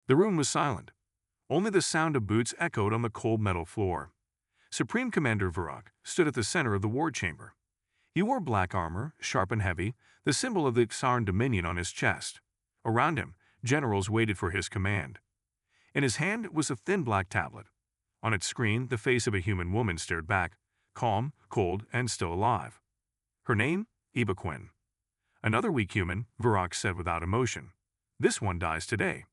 The room was silent. Only the sound of boots echoed on the cold metal floor. Supreme Commander Vurok stood at the center of the war chamber. He wore black armor, sharp and heavy, the symbol of the Xarn Dominion on his chest. Around him, generals waited for his command. In his hand was a thin black tablet. On its screen, the face of a human woman stared back, calm, cold, and still alive. Her name? Eva Quinn. Another weak human, Vurok said without emotion. This one dies today.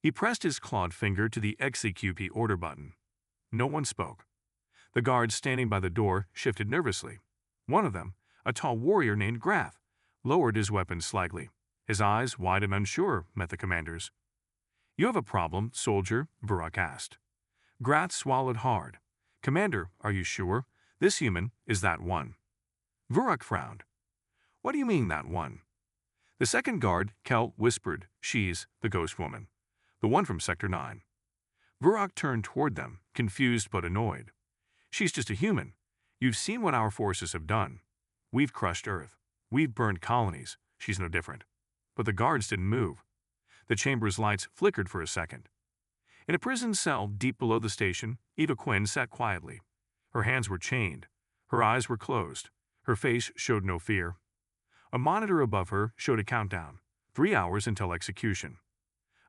He pressed his clawed finger to the XCQP order button. No one spoke. The guards standing by the door shifted nervously. One of them, a tall warrior named Grath, lowered his weapon slightly. His eyes, wide and unsure, met the commander's. "You have a problem, soldier?" Vurok asked. Grath swallowed hard. "Commander, are you sure? This human is that one." Vurok frowned. "What do you mean, that one?" The second guard, Kel, whispered, "She's the ghost woman. The one from Sector 9. Vurok turned toward them, confused but annoyed. "She's just a human. You've seen what our forces have done. We've crushed Earth. We've burned colonies. She's no different." But the guards didn't move. The chamber's lights flickered for a second. In a prison cell deep below the station, Eva Quinn sat quietly. Her hands were chained. Her eyes were closed. Her face showed no fear. A monitor above her showed a countdown, 3 hours until execution.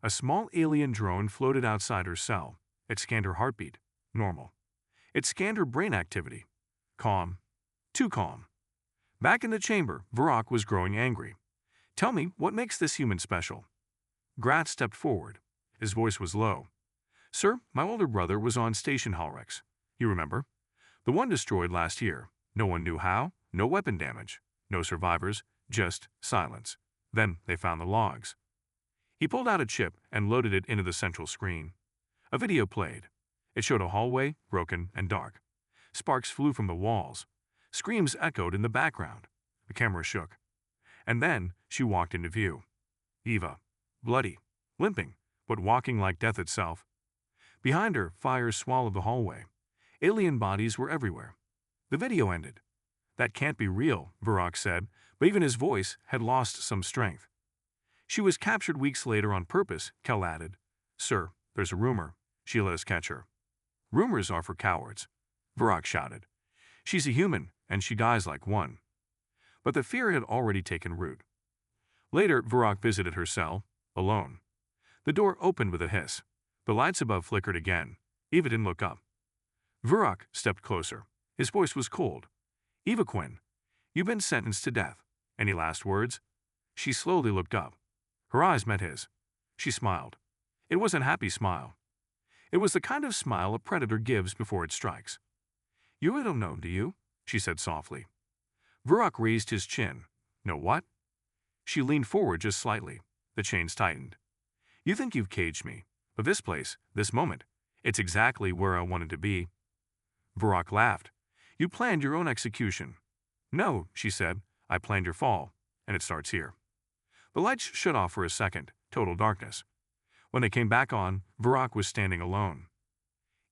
A small alien drone floated outside her cell. It scanned her heartbeat. Normal. It scanned her brain activity. Calm. Too calm. Back in the chamber, Vurok was growing angry. "Tell me, what makes this human special?" Grath stepped forward. His voice was low. "Sir, my older brother was on Station Halrex. You remember? The one destroyed last year. No one knew how, no weapon damage, no survivors, just silence. Then they found the logs." He pulled out a chip and loaded it into the central screen. A video played. It showed a hallway, broken and dark. Sparks flew from the walls. Screams echoed in the background. The camera shook. And then she walked into view. Eva, bloody, limping, but walking like death itself. Behind her, fire swallowed the hallway. Alien bodies were everywhere. The video ended. "That can't be real," Vurok said, but even his voice had lost some strength. "She was captured weeks later on purpose," Kel added. "Sir, there's a rumor. She let us catch her." "Rumors are for cowards," Vurok shouted. "She's a human, and she dies like one." But the fear had already taken root. Later, Vurok visited her cell, alone. The door opened with a hiss. The lights above flickered again. Eva didn't look up. Vurok stepped closer. His voice was cold. "Eva Quinn, you've been sentenced to death. Any last words?" She slowly looked up. Her eyes met his. She smiled. It was an happy smile. It was the kind of smile a predator gives before it strikes. "You really don't know, do you?" she said softly. Vurok raised his chin. "Know what?" She leaned forward just slightly. The chains tightened. "You think you've caged me, but this place, this moment, it's exactly where I wanted to be." Vurok laughed. "You planned your own execution." "No," she said. "I planned your fall, and it starts here." The lights shut off for a second, total darkness. When they came back on, Vurok was standing alone.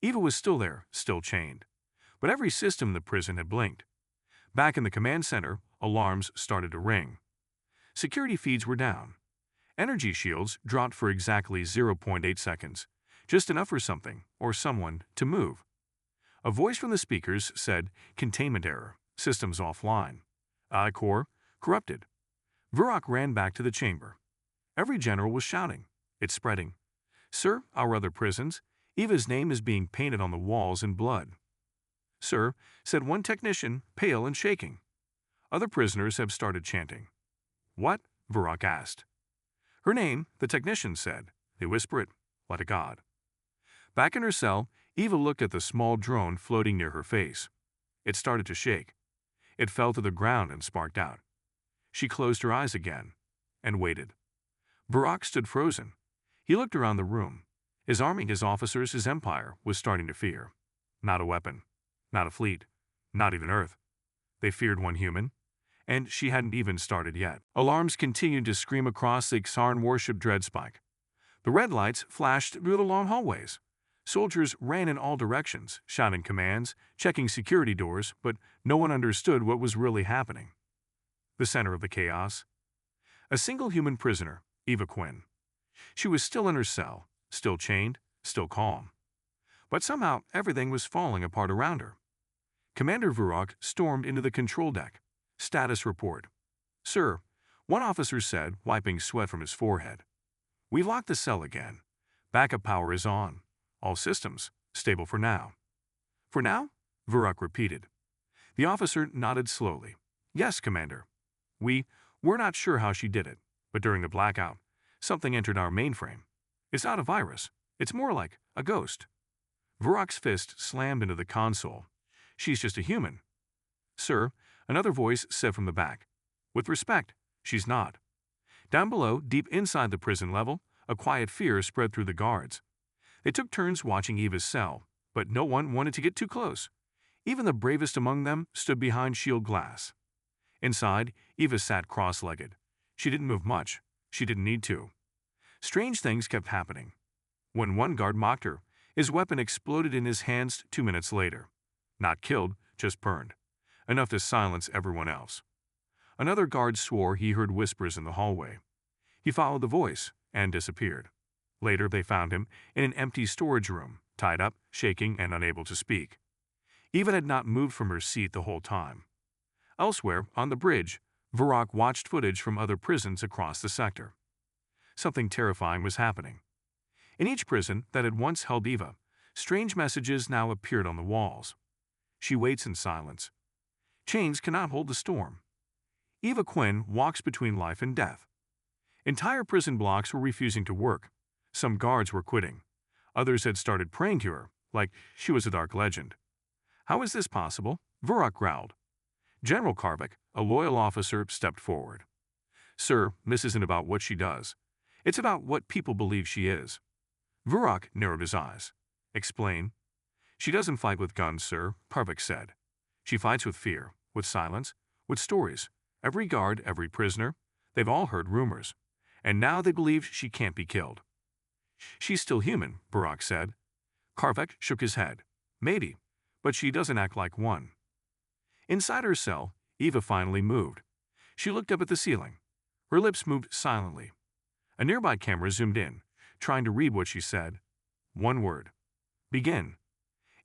Eva was still there, still chained. But every system in the prison had blinked. Back in the command center, alarms started to ring. Security feeds were down. Energy shields dropped for exactly 0.8 seconds, just enough for something, or someone, to move. A voice from the speakers said, "Containment error, systems offline. I-Core, corrupted." Vurok ran back to the chamber. Every general was shouting. It's spreading. "Sir, our other prisons, Eva's name is being painted on the walls in blood." "Sir," said one technician, pale and shaking. Other prisoners have started chanting. "What?" Vurok asked. "Her name," the technician said. They whisper it, like a god. Back in her cell, Eva looked at the small drone floating near her face. It started to shake. It fell to the ground and sparked out. She closed her eyes again and waited. Vurok stood frozen. He looked around the room. His army, his officers, his empire was starting to fear. Not a weapon, not a fleet, not even Earth. They feared one human, and she hadn't even started yet. Alarms continued to scream across the Xarn warship Dreadspike. The red lights flashed through the long hallways. Soldiers ran in all directions, shouting commands, checking security doors, but no one understood what was really happening. The center of the chaos. A single human prisoner, Eva Quinn. She was still in her cell, still chained, still calm. But somehow everything was falling apart around her. Commander Vurok stormed into the control deck. Status report. Sir, one officer said, wiping sweat from his forehead. We've locked the cell again. Backup power is on. All systems stable for now. For now? Vurok repeated. The officer nodded slowly. Yes, Commander. We're not sure how she did it, but during the blackout, something entered our mainframe. It's not a virus. It's more like a ghost. Vurok's fist slammed into the console. She's just a human. Sir, another voice said from the back. With respect, she's not. Down below, deep inside the prison level, a quiet fear spread through the guards. They took turns watching Eva's cell, but no one wanted to get too close. Even the bravest among them stood behind shield glass. Inside, Eva sat cross-legged. She didn't move much. She didn't need to. Strange things kept happening. When one guard mocked her, his weapon exploded in his hands 2 minutes later. Not killed, just burned. Enough to silence everyone else. Another guard swore he heard whispers in the hallway. He followed the voice and disappeared. Later, they found him in an empty storage room, tied up, shaking, and unable to speak. Eva had not moved from her seat the whole time. Elsewhere, on the bridge, Vurok watched footage from other prisons across the sector. Something terrifying was happening. In each prison that had once held Eva, strange messages now appeared on the walls. She waits in silence. Chains cannot hold the storm. Eva Quinn walks between life and death. Entire prison blocks were refusing to work. Some guards were quitting. Others had started praying to her, like she was a dark legend. How is this possible? Vurok growled. General Karvik, a loyal officer, stepped forward. Sir, this isn't about what she does. It's about what people believe she is. Vurok narrowed his eyes. Explain. She doesn't fight with guns, sir, Karvik said. She fights with fear, with silence, with stories. Every guard, every prisoner, they've all heard rumors. And now they believe she can't be killed. She's still human, Vurok said. Karvik shook his head. Maybe, but she doesn't act like one. Inside her cell, Eva finally moved. She looked up at the ceiling. Her lips moved silently. A nearby camera zoomed in, trying to read what she said. One word. Begin.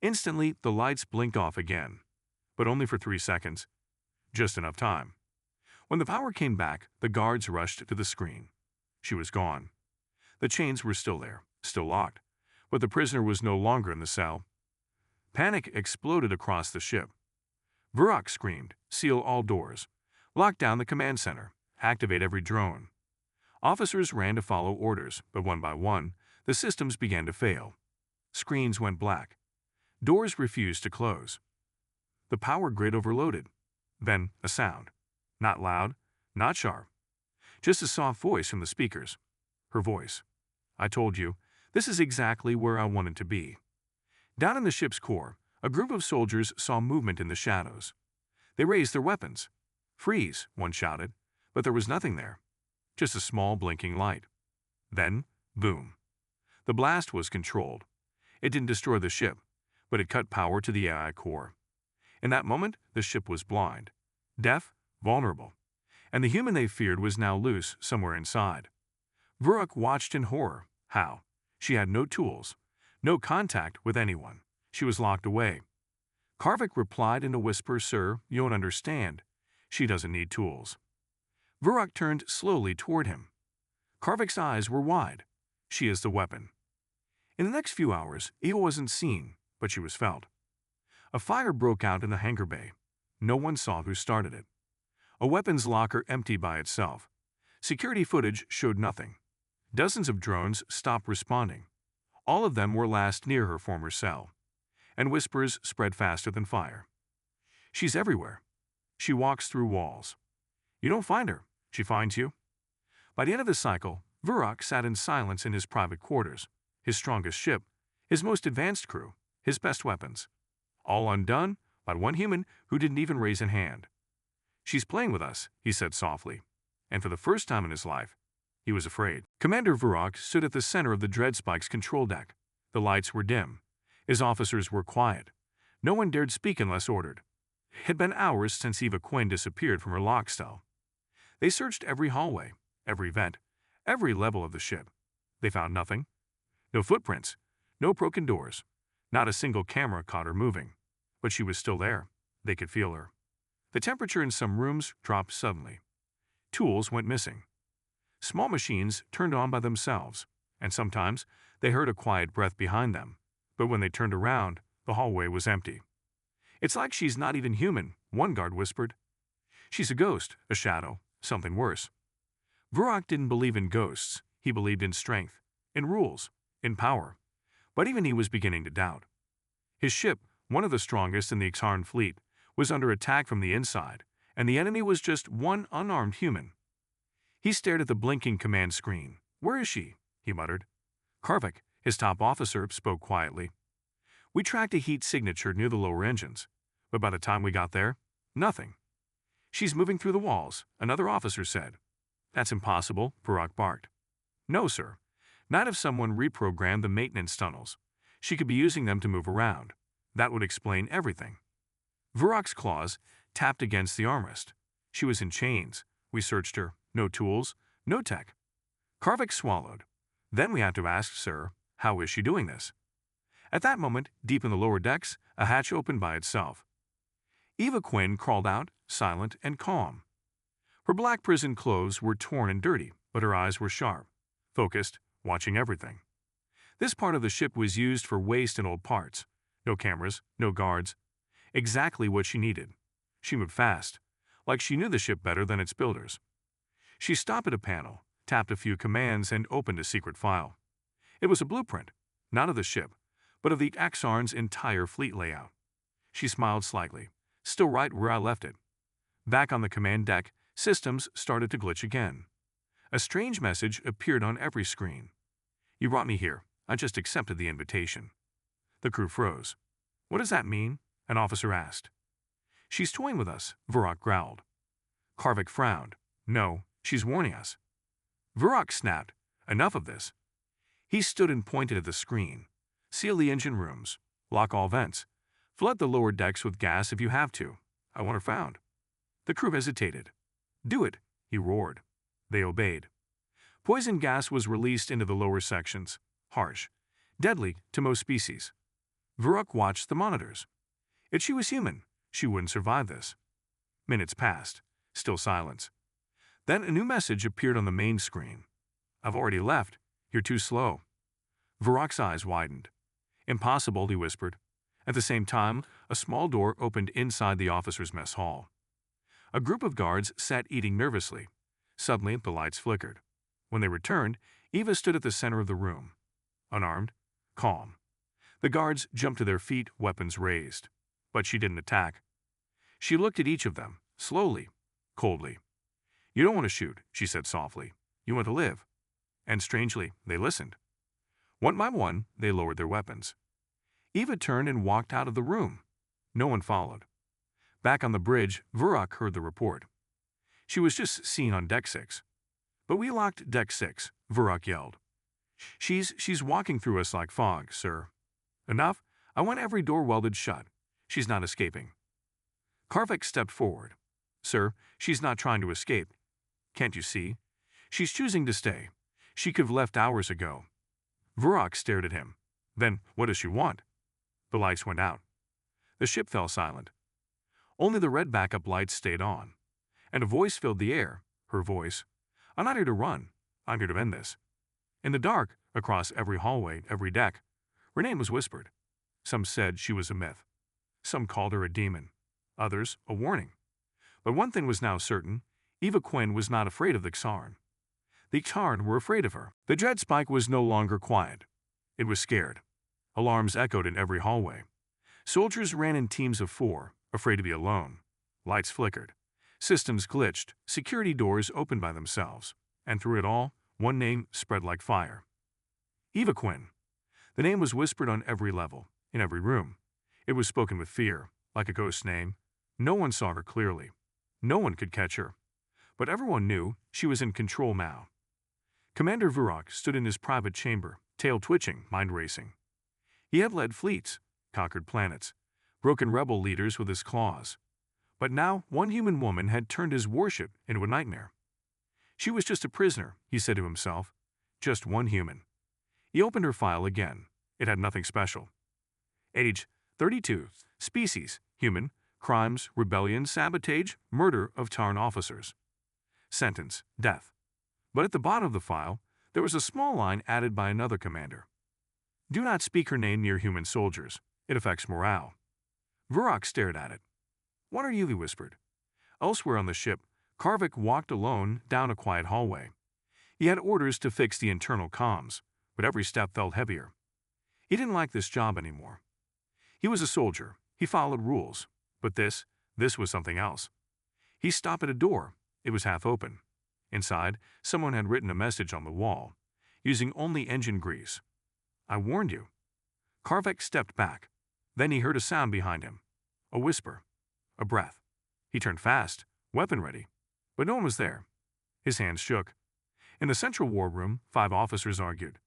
Instantly, the lights blinked off again. But only for 3 seconds. Just enough time. When the power came back, the guards rushed to the screen. She was gone. The chains were still there, still locked, but the prisoner was no longer in the cell. Panic exploded across the ship. Vurok screamed, seal all doors, lock down the command center, activate every drone. Officers ran to follow orders, but one by one, the systems began to fail. Screens went black. Doors refused to close. The power grid overloaded. Then a sound. Not loud, not sharp. Just a soft voice from the speakers. Her voice. I told you, this is exactly where I wanted to be. Down in the ship's core, a group of soldiers saw movement in the shadows. They raised their weapons. Freeze, one shouted, but there was nothing there. Just a small blinking light. Then, boom. The blast was controlled. It didn't destroy the ship, but it cut power to the AI core. In that moment, the ship was blind, deaf, vulnerable, and the human they feared was now loose somewhere inside. Vurok watched in horror. How? She had no tools, no contact with anyone. She was locked away. Karvik replied in a whisper, Sir, you don't understand. She doesn't need tools. Vurok turned slowly toward him. Karvik's eyes were wide. She is the weapon. In the next few hours, Eva wasn't seen, but she was felt. A fire broke out in the hangar bay. No one saw who started it. A weapons locker emptied by itself. Security footage showed nothing. Dozens of drones stopped responding. All of them were last near her former cell. And whispers spread faster than fire. She's everywhere. She walks through walls. You don't find her. She finds you. By the end of the cycle, Vurok sat in silence in his private quarters, his strongest ship, his most advanced crew, his best weapons. All undone by one human who didn't even raise a hand. She's playing with us, he said softly. And for the first time in his life, he was afraid. Commander Vurok stood at the center of the Dreadspike's control deck. The lights were dim. His officers were quiet. No one dared speak unless ordered. It had been hours since Eva Quinn disappeared from her lock cell. They searched every hallway, every vent, every level of the ship. They found nothing. No footprints, no broken doors. Not a single camera caught her moving. But she was still there. They could feel her. The temperature in some rooms dropped suddenly. Tools went missing. Small machines turned on by themselves, and sometimes they heard a quiet breath behind them. But when they turned around, the hallway was empty. "It's like she's not even human," one guard whispered. "She's a ghost, a shadow, something worse." Vurak didn't believe in ghosts. He believed in strength, in rules, in power. But even he was beginning to doubt. His ship, one of the strongest in the Ixaran fleet, was under attack from the inside, and the enemy was just one unarmed human. He stared at the blinking command screen. "Where is she?" he muttered. Karvik, his top officer, spoke quietly. "We tracked a heat signature near the lower engines, but by the time we got there, nothing." "She's moving through the walls," another officer said. "That's impossible," Vurak barked. "No, sir. Not if someone reprogrammed the maintenance tunnels. She could be using them to move around. That would explain everything." Vurak's claws tapped against the armrest. "She was in chains. We searched her. No tools, no tech." Karvik swallowed. "Then we have to ask, sir, how is she doing this?" At that moment, deep in the lower decks, a hatch opened by itself. Eva Quinn crawled out, silent and calm. Her black prison clothes were torn and dirty, but her eyes were sharp, focused, watching everything. This part of the ship was used for waste and old parts. No cameras, no guards. Exactly what she needed. She moved fast, like she knew the ship better than its builders. She stopped at a panel, tapped a few commands, and opened a secret file. It was a blueprint, not of the ship, but of the Ixaran's entire fleet layout. She smiled slightly, still right where I left it. Back on the command deck, systems started to glitch again. A strange message appeared on every screen. "You brought me here. I just accepted the invitation." The crew froze. "What does that mean?" an officer asked. "She's toying with us," Vurak growled. Karvik frowned. "No, she's warning us." Vurak snapped. "Enough of this." He stood and pointed at the screen. "Seal the engine rooms. Lock all vents. Flood the lower decks with gas if you have to. I want her found." The crew hesitated. "Do it," he roared. They obeyed. Poison gas was released into the lower sections, harsh, deadly to most species. Vurak watched the monitors. If she was human, she wouldn't survive this. Minutes passed, still silence. Then a new message appeared on the main screen. "I've already left. You're too slow." Vurak's eyes widened. "Impossible," he whispered. At the same time, a small door opened inside the officers' mess hall. A group of guards sat eating nervously. Suddenly, the lights flickered. When they returned, Eva stood at the center of the room. Unarmed, calm. The guards jumped to their feet, weapons raised. But she didn't attack. She looked at each of them, slowly, coldly. "You don't want to shoot," she said softly. "You want to live." And strangely, they listened. One by one, they lowered their weapons. Eva turned and walked out of the room. No one followed. Back on the bridge, Vurak heard the report. She was just seen on Deck 6. "But we locked Deck 6, Vurak yelled. She's walking through us like fog, sir." "Enough. I want every door welded shut. She's not escaping." Karvik stepped forward. "Sir, she's not trying to escape. Can't you see? She's choosing to stay. She could have left hours ago." Vurak stared at him. "Then what does she want?" The lights went out. The ship fell silent. Only the red backup lights stayed on. And a voice filled the air, her voice. "I'm not here to run. I'm here to end this." In the dark, across every hallway, every deck, her name was whispered. Some said she was a myth. Some called her a demon. Others, a warning. But one thing was now certain. Eva Quinn was not afraid of the Ixaran. The Ixaran were afraid of her. The dread spike was no longer quiet. It was scared. Alarms echoed in every hallway. Soldiers ran in teams of 4, afraid to be alone. Lights flickered. Systems glitched. Security doors opened by themselves. And through it all, one name spread like fire. Eva Quinn. The name was whispered on every level, in every room. It was spoken with fear, like a ghost name. No one saw her clearly. No one could catch her. But everyone knew she was in control now. Commander Vurak stood in his private chamber, tail twitching, mind racing. He had led fleets, conquered planets, broken rebel leaders with his claws. But now one human woman had turned his warship into a nightmare. She was just a prisoner, he said to himself. Just one human. He opened her file again. It had nothing special. Age, 32. Species, human. Crimes, rebellion, sabotage, murder of Tarn officers. Sentence, death. But at the bottom of the file, there was a small line added by another commander. Do not speak her name near human soldiers. It affects morale. Vurak stared at it. What are you? He whispered. Elsewhere on the ship, Karvik walked alone down a quiet hallway. He had orders to fix the internal comms, but every step felt heavier. He didn't like this job anymore. He was a soldier. He followed rules. But this was something else. He stopped at a door. It was half open. Inside, someone had written a message on the wall, using only engine grease. I warned you. Karvik stepped back. Then he heard a sound behind him. A whisper. A breath. He turned fast, weapon ready. But no one was there. His hands shook. In the central war room, 5 officers argued.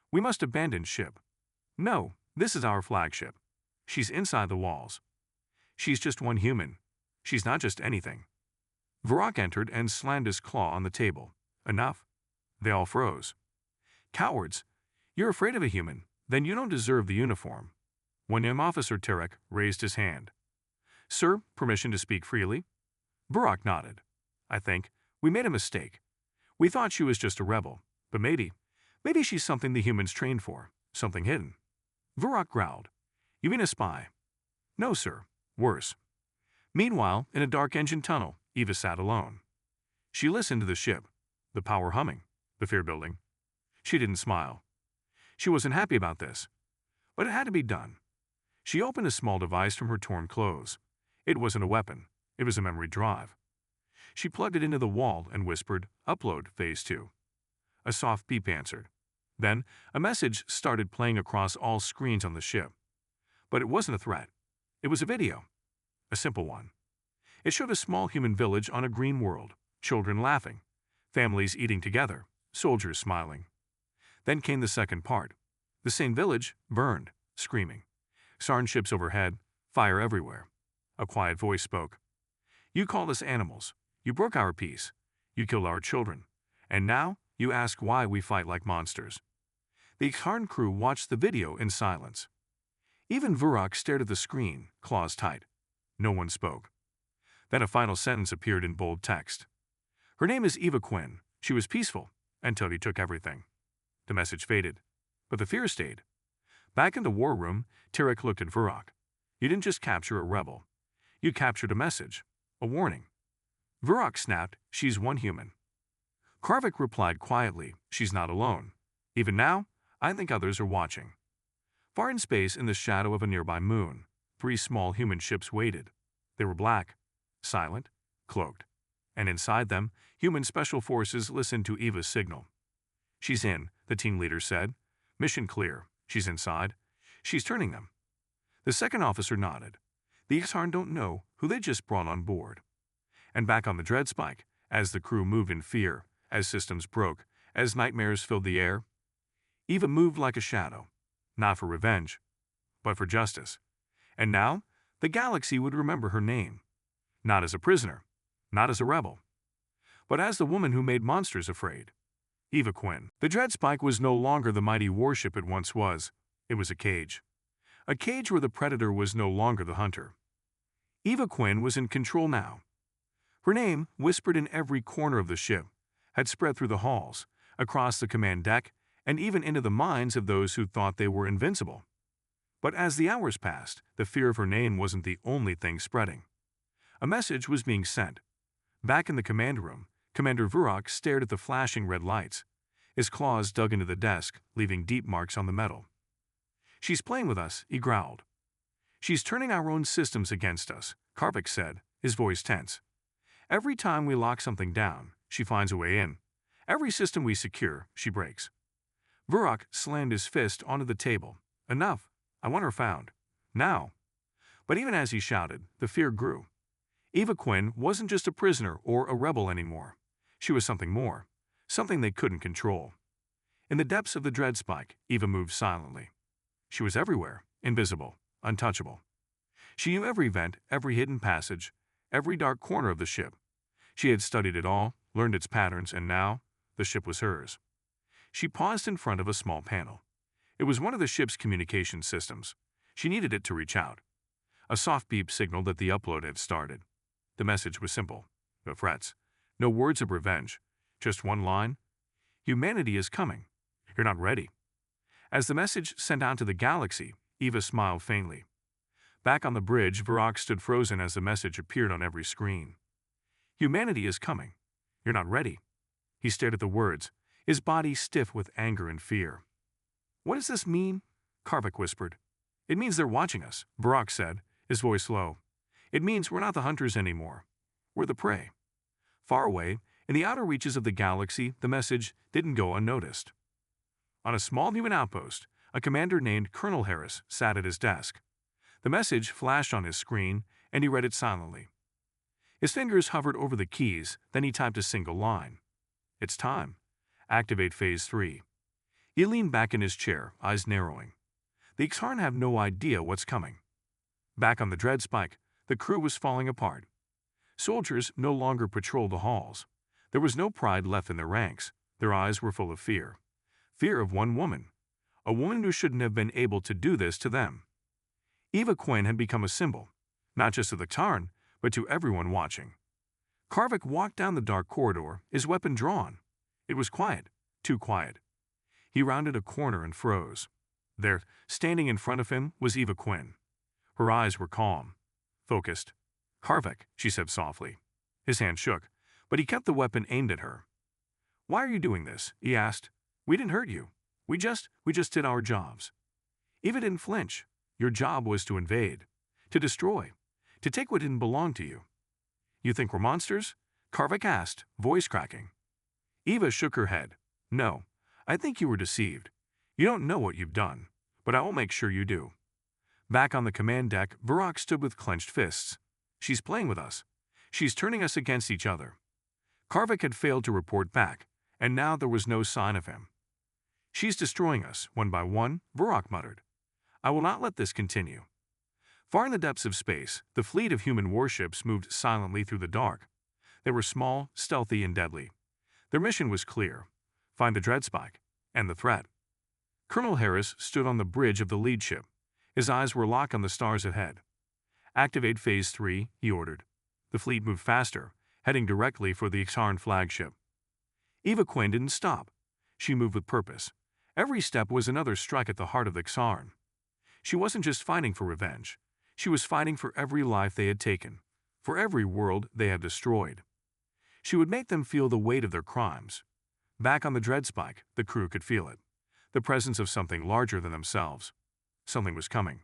We must abandon ship. No, this is our flagship. She's inside the walls. She's just one human. She's not just anything. Vurak entered and slammed his claw on the table. Enough. They all froze. Cowards. You're afraid of a human. Then you don't deserve the uniform. One young officer, Tarek, raised his hand. Sir, permission to speak freely? Vurak nodded. I think we made a mistake. We thought she was just a rebel. But maybe she's something the humans trained for. Something hidden. Vurak growled. You mean a spy? No, sir. Worse. Meanwhile, in a dark engine tunnel, Eva sat alone. She listened to the ship, the power humming, the fear building. She didn't smile. She wasn't happy about this, but it had to be done. She opened a small device from her torn clothes. It wasn't a weapon. It was a memory drive. She plugged it into the wall and whispered, Upload, Phase 2. A soft beep answered. Then, a message started playing across all screens on the ship. But it wasn't a threat. It was a video. A simple one. It showed a small human village on a green world, children laughing, families eating together, soldiers smiling. Then came the second part. The same village, burned, screaming. Sarn ships overhead, fire everywhere. A quiet voice spoke. You called us animals. You broke our peace. You killed our children. And now you ask why we fight like monsters. The Karn crew watched the video in silence. Even Vurak stared at the screen, claws tight. No one spoke. Then a final sentence appeared in bold text. Her name is Eva Quinn. She was peaceful until he took everything. The message faded, but the fear stayed. Back in the war room, Tarek looked at Vurak. You didn't just capture a rebel. You captured a message, a warning. Vurak snapped, she's one human. Karvik replied quietly, she's not alone. Even now, I think others are watching. Far in space, in the shadow of a nearby moon, 3 small human ships waited. They were black, silent, cloaked. And inside them, human special forces listened to Eva's signal. She's in, the team leader said. Mission clear. She's inside. She's turning them. The second officer nodded. The Ixharn don't know who they just brought on board. And back on the Dreadspike, as the crew moved in fear, as systems broke, as nightmares filled the air, Eva moved like a shadow, not for revenge, but for justice. And now, the galaxy would remember her name, not as a prisoner, not as a rebel, but as the woman who made monsters afraid. Eva Quinn. The Dreadspike was no longer the mighty warship it once was. It was a cage where the predator was no longer the hunter. Eva Quinn was in control now. Her name, whispered in every corner of the ship, had spread through the halls, across the command deck, and even into the minds of those who thought they were invincible. But as the hours passed, the fear of her name wasn't the only thing spreading. A message was being sent. Back in the command room, Commander Vurak stared at the flashing red lights. His claws dug into the desk, leaving deep marks on the metal. She's playing with us, he growled. She's turning our own systems against us, Karvik said, his voice tense. Every time we lock something down, she finds a way in. Every system we secure, she breaks. Vurak slammed his fist onto the table. Enough. I want her found. Now. But even as he shouted, the fear grew. Eva Quinn wasn't just a prisoner or a rebel anymore. She was something more, something they couldn't control. In the depths of the Dreadspike, Eva moved silently. She was everywhere, invisible, untouchable. She knew every vent, every hidden passage, every dark corner of the ship. She had studied it all, learned its patterns, and now, the ship was hers. She paused in front of a small panel. It was one of the ship's communication systems. She needed it to reach out. A soft beep signaled that the upload had started. The message was simple. No threats. No words of revenge. Just one line. Humanity is coming. You're not ready. As the message sent out to the galaxy, Eva smiled faintly. Back on the bridge, Varrock stood frozen as the message appeared on every screen. Humanity is coming. You're not ready. He stared at the words, his body stiff with anger and fear. What does this mean? Karvik whispered. It means they're watching us, Varrock said, his voice low. It means we're not the hunters anymore. We're the prey. Far away, in the outer reaches of the galaxy, the message didn't go unnoticed. On a small human outpost, a commander named Colonel Harris sat at his desk. The message flashed on his screen, and he read it silently. His fingers hovered over the keys, then he typed a single line. It's time. Activate Phase 3. He leaned back in his chair, eyes narrowing. The Ixharn have no idea what's coming. Back on the Dreadspike, the crew was falling apart. Soldiers no longer patrolled the halls. There was no pride left in their ranks. Their eyes were full of fear. Fear of one woman. A woman who shouldn't have been able to do this to them. Eva Quinn had become a symbol, not just to the Ixharn, but to everyone watching. Karvik walked down the dark corridor, his weapon drawn. It was quiet, too quiet. He rounded a corner and froze. There, standing in front of him, was Eva Quinn. Her eyes were calm, focused. Karvik, she said softly. His hand shook, but he kept the weapon aimed at her. Why are you doing this? He asked. We didn't hurt you. We just did our jobs. Eva didn't flinch. Your job was to invade, to destroy, to take what didn't belong to you. You think we're monsters? Karvik asked, voice cracking. Eva shook her head. No, I think you were deceived. You don't know what you've done, but I will make sure you do. Back on the command deck, Varrock stood with clenched fists. She's playing with us. She's turning us against each other. Karvik had failed to report back, and now there was no sign of him. She's destroying us, one by one, Varrock muttered. I will not let this continue. Far in the depths of space, the fleet of human warships moved silently through the dark. They were small, stealthy, and deadly. Their mission was clear. Find the Dreadspike, and the threat. Colonel Harris stood on the bridge of the lead ship. His eyes were locked on the stars ahead. Activate Phase 3, he ordered. The fleet moved faster, heading directly for the Ixharn flagship. Eva Quinn didn't stop. She moved with purpose. Every step was another strike at the heart of the Ixharn. She wasn't just fighting for revenge. She was fighting for every life they had taken, for every world they had destroyed. She would make them feel the weight of their crimes. Back on the Dreadspike, the crew could feel it. The presence of something larger than themselves. Something was coming,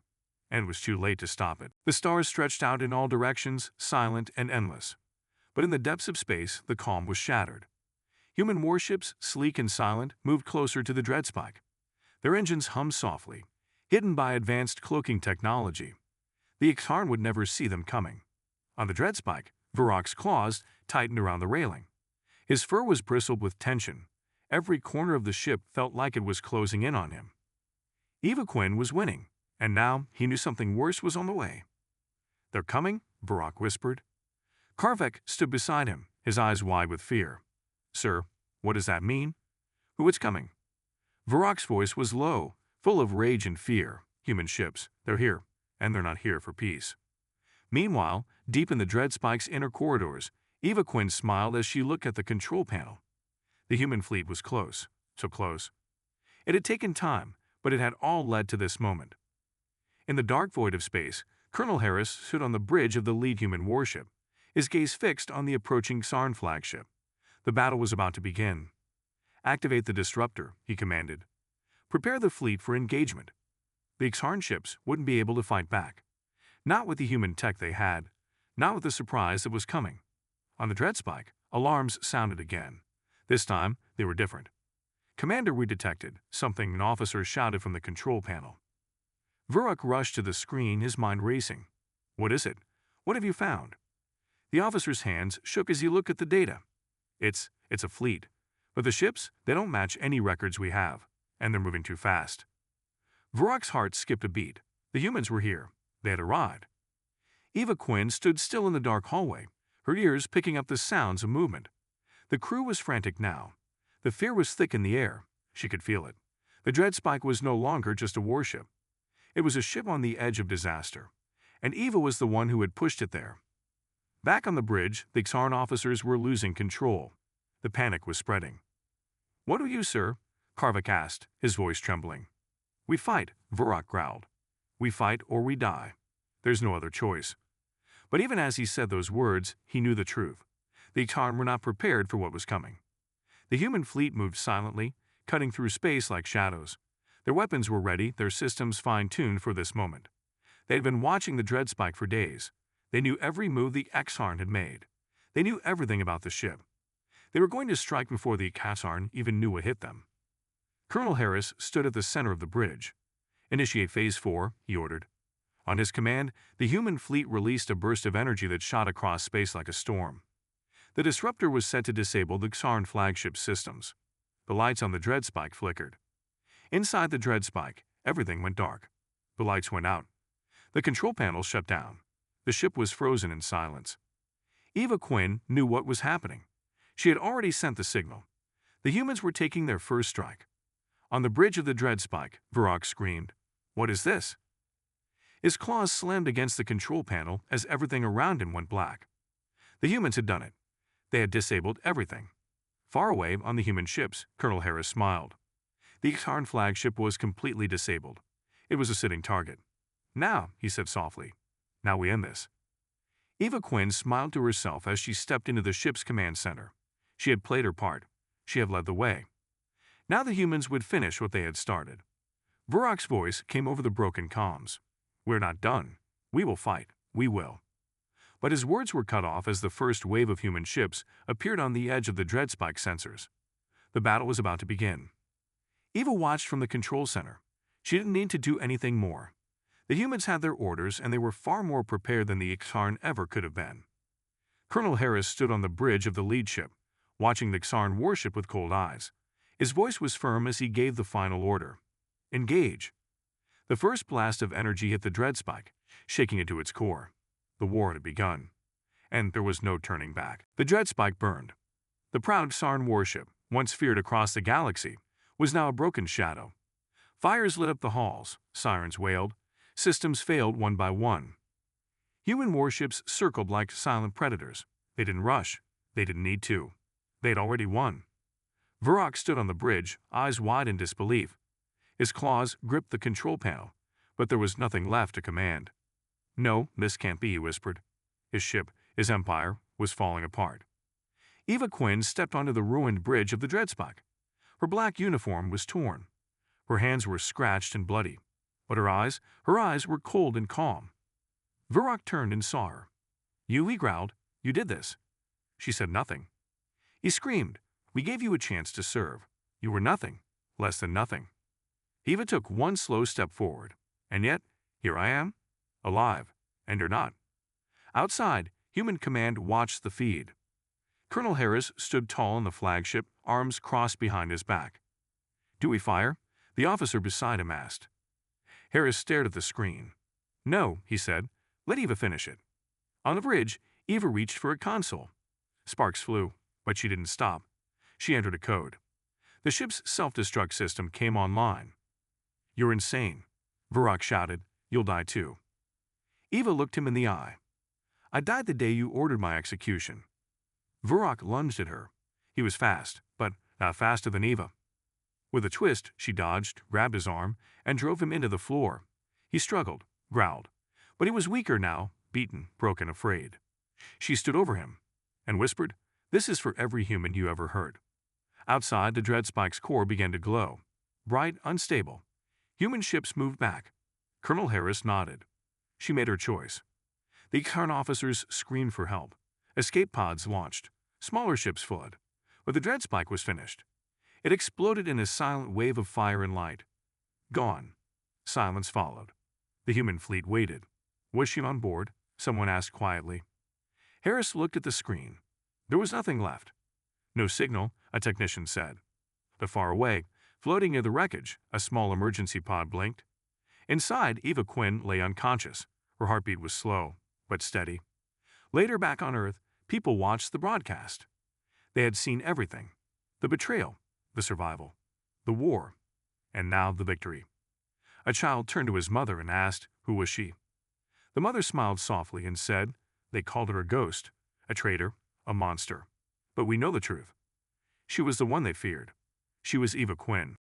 and it was too late to stop it. The stars stretched out in all directions, silent and endless. But in the depths of space, the calm was shattered. Human warships, sleek and silent, moved closer to the Dreadspike. Their engines hummed softly, hidden by advanced cloaking technology. The Ixharn would never see them coming. On the Dreadspike, Varrock's claws tightened around the railing. His fur was bristled with tension. Every corner of the ship felt like it was closing in on him. Eva Quinn was winning, and now he knew something worse was on the way. They're coming, Varrock whispered. Karvik stood beside him, his eyes wide with fear. Sir, what does that mean? Who is coming? Varrock's voice was low, full of rage and fear. Human ships, they're here, and they're not here for peace. Meanwhile, deep in the Dreadspike's inner corridors, Eva Quinn smiled as she looked at the control panel. The human fleet was close, so close. It had taken time, but it had all led to this moment. In the dark void of space, Colonel Harris stood on the bridge of the lead human warship, his gaze fixed on the approaching Ixharn flagship. The battle was about to begin. Activate the disruptor, he commanded. Prepare the fleet for engagement. The Ixharn ships wouldn't be able to fight back. Not with the human tech they had, not with the surprise that was coming. On the Dreadspike, alarms sounded again. This time, they were different. Commander, we detected something, an officer shouted from the control panel. Varrock rushed to the screen, his mind racing. What is it? What have you found? The officer's hands shook as he looked at the data. It's a fleet. But the ships, they don't match any records we have, and they're moving too fast. Varrock's heart skipped a beat. The humans were here. They had arrived. Eva Quinn stood still in the dark hallway, her ears picking up the sounds of movement. The crew was frantic now. The fear was thick in the air. She could feel it. The Dreadspike was no longer just a warship. It was a ship on the edge of disaster, and Eva was the one who had pushed it there. Back on the bridge, the Xarn officers were losing control. The panic was spreading. "What do you, sir?" Karvik asked, his voice trembling. "We fight," Varrock growled. "We fight or we die. There's no other choice." But even as he said those words, he knew the truth. The Xarn were not prepared for what was coming. The human fleet moved silently, cutting through space like shadows. Their weapons were ready, their systems fine-tuned for this moment. They had been watching the Dreadspike for days. They knew every move the Xarn had made. They knew everything about the ship. They were going to strike before the Xarn even knew what hit them. Colonel Harris stood at the center of the bridge. "Initiate Phase 4, he ordered. On his command, the human fleet released a burst of energy that shot across space like a storm. The disruptor was set to disable the Xarn flagship systems. The lights on the Dreadspike flickered. Inside the Dreadspike, everything went dark. The lights went out. The control panel shut down. The ship was frozen in silence. Eva Quinn knew what was happening. She had already sent the signal. The humans were taking their first strike. On the bridge of the Dreadspike, Varrock screamed, "What is this?" His claws slammed against the control panel as everything around him went black. The humans had done it. They had disabled everything. Far away on the human ships, Colonel Harris smiled. The Xarn flagship was completely disabled. It was a sitting target. "Now," he said softly, "now we end this." Eva Quinn smiled to herself as she stepped into the ship's command center. She had played her part. She had led the way. Now the humans would finish what they had started. Varrock's voice came over the broken comms. "We're not done. We will fight. We will." But his words were cut off as the first wave of human ships appeared on the edge of the Dreadspike sensors. The battle was about to begin. Eva watched from the control center. She didn't need to do anything more. The humans had their orders, and they were far more prepared than the Xarn ever could have been. Colonel Harris stood on the bridge of the lead ship, watching the Xarn warship with cold eyes. His voice was firm as he gave the final order. "Engage." The first blast of energy hit the Dreadspike, shaking it to its core. The war had begun, and there was no turning back. The Dreadspike burned. The proud Xarn warship, once feared across the galaxy, was now a broken shadow. Fires lit up the halls, sirens wailed, systems failed one by one. Human warships circled like silent predators. They didn't rush. They didn't need to. They had already won. Varrock stood on the bridge, eyes wide in disbelief. His claws gripped the control panel, but there was nothing left to command. "No, this can't be," he whispered. His ship, his empire, was falling apart. Eva Quinn stepped onto the ruined bridge of the Dreadspike. Her black uniform was torn. Her hands were scratched and bloody, but her eyes were cold and calm. Varrock turned and saw her. "You," he growled, "you did this." She said nothing. He screamed, "We gave you a chance to serve. You were nothing, less than nothing." Eva took one slow step forward, and yet, here I am, alive, and you're not. Outside, Human Command watched the feed. Colonel Harris stood tall in the flagship, arms crossed behind his back. "Do we fire?" the officer beside him asked. Harris stared at the screen. "No," he said. "Let Eva finish it." On the bridge, Eva reached for a console. Sparks flew, but she didn't stop. She entered a code. The ship's self-destruct system came online. "You're insane," Varrock shouted. "You'll die too." Eva looked him in the eye. "I died the day you ordered my execution." Varrock lunged at her. He was fast, but not faster than Eva. With a twist, she dodged, grabbed his arm, and drove him into the floor. He struggled, growled, but he was weaker now, beaten, broken, afraid. She stood over him and whispered, "This is for every human you ever hurt." Outside, the Dreadspike's core began to glow. Bright, unstable. Human ships moved back. Colonel Harris nodded. She made her choice. The Xarn officers screamed for help. Escape pods launched. Smaller ships fled. But the Dreadspike was finished. It exploded in a silent wave of fire and light. Gone. Silence followed. The human fleet waited. "Was she on board?" someone asked quietly. Harris looked at the screen. There was nothing left. "No signal," a technician said. But far away, floating near the wreckage, a small emergency pod blinked. Inside, Eva Quinn lay unconscious. Her heartbeat was slow, but steady. Later back on Earth, people watched the broadcast. They had seen everything. The betrayal, the survival, the war, and now the victory. A child turned to his mother and asked, who was she? The mother smiled softly and said, they called her a ghost, a traitor, a monster. But we know the truth. She was the one they feared. She was Eva Quinn.